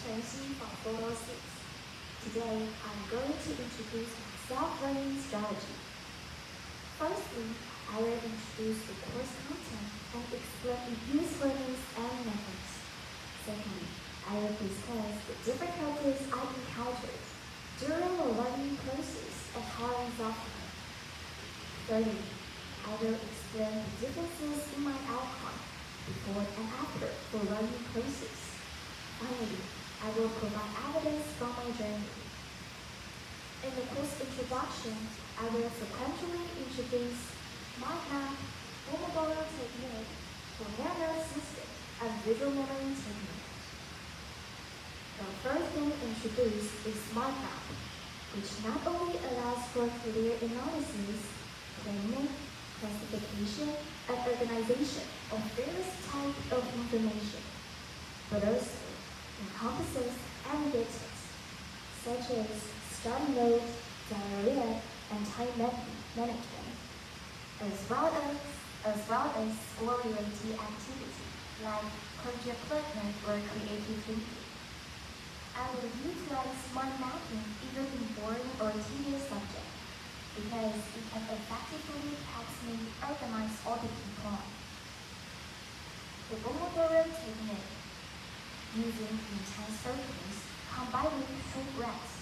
晨曦from Photo 6. Today, I'm going to introduce my self-learning strategy. Firstly, I will introduce the course content and explain use learnings and methods. Secondly, I will discuss the difficulties I encountered during the learning process and how I resolved them. Thirdly, I will explain the differences in my outcome before and after the learning process. Finally, I will provide evidence from my journey. In the course introduction, I will sequentially introduce mind map, Pomodoro technique, Pomodoro system, and visual memory technique. The first thing introduced is mind map, which not only allows for clear analysis, planning, classification, and organization of various types of information, but also encompasses aggregates such as study mode, diarrhea, and time management, as well as school-related activity like project planning or creative thinking. I will utilize mind mapping even in boring or tedious subjects because it can effectively help me organize all the key points. The Pomodoro technique, using intense focus combined with short rests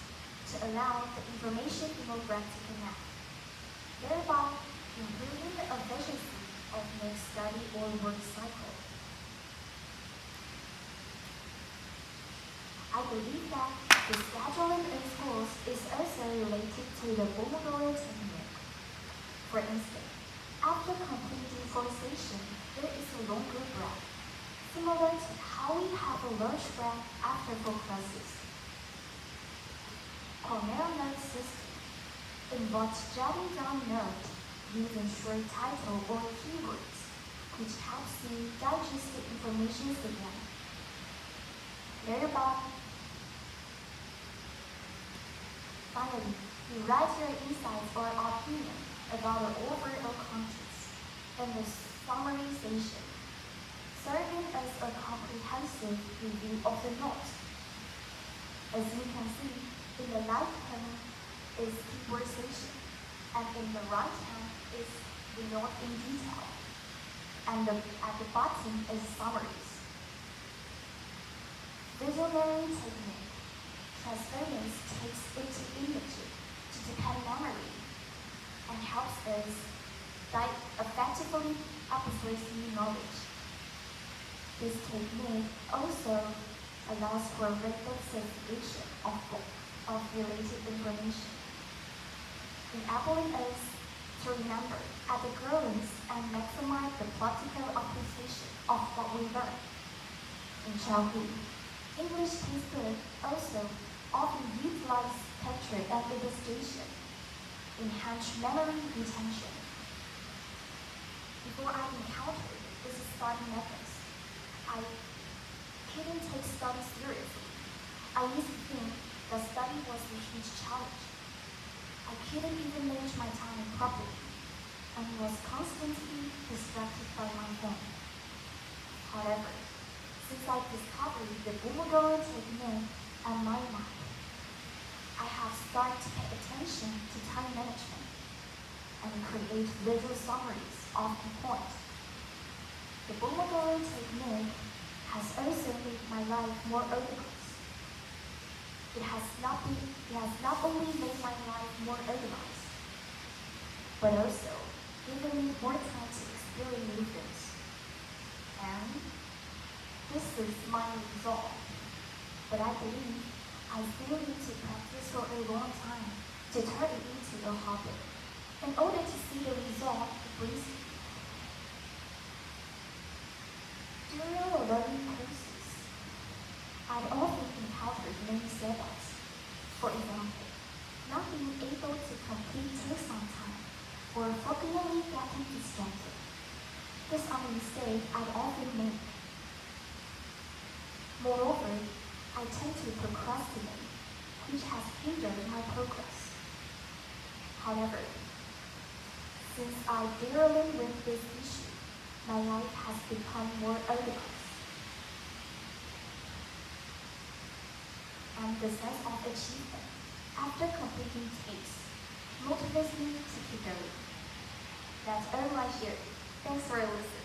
to allow the information in a breath to connect, thereby improving the efficiency of next study or work cycle. I believe that the scheduling in schools is also related to the Pomodoro technique. For instance, after completing 4 sessions, there is a longer break, similar to how we have a lunch break after 4 classes. Cornell note system involves jotting down notes using short title or keywords, which helps you digest the information again. Finally, you write your insights or opinion about the overall context in the summarization, serving as a comprehensive review of the notes. As you can see, in the left hand is keyword section, and in the right hand is the note in detail, and at the bottom is summaries. Visual memory technique. Transference takes into imagery to depend memory and helps us effectively absorb new knowledge. This technique also allows for rapid segregation of related information, enabling us to remember at a glance and maximize the practical application of what we learn. In childhood, English textbooks also often utilize picture and illustration, enhance memory retention. Before I encountered this study methods, I couldn't take study seriously. I used to think that study was a huge challenge. I couldn't even manage my time properly and was constantly distracted by my phone. However, since I discovered the Pomodoro technique and mind map, I have started to pay attention to time management and create visual summaries of the points. The Pomodoro technique has also made my life more organized. It has not only made my life more organized, but also given me more time to experience new things. And this is my resolve, but I believe I still need to practice for a long time to turn it into a hobby in order to see the result it brings me. During the learning process, I'd often encountered many setbacks. For example, not being able to complete tasks on time or frequently getting distracted. These are mistakes I'd often make. Moreover, I tend to procrastinate, which has hindered my progress. However, since I deal with this issue, my life has become more organized. and the sense of achievement after completing tasks motivates me to keep going. That's all right here. Thanks for listening.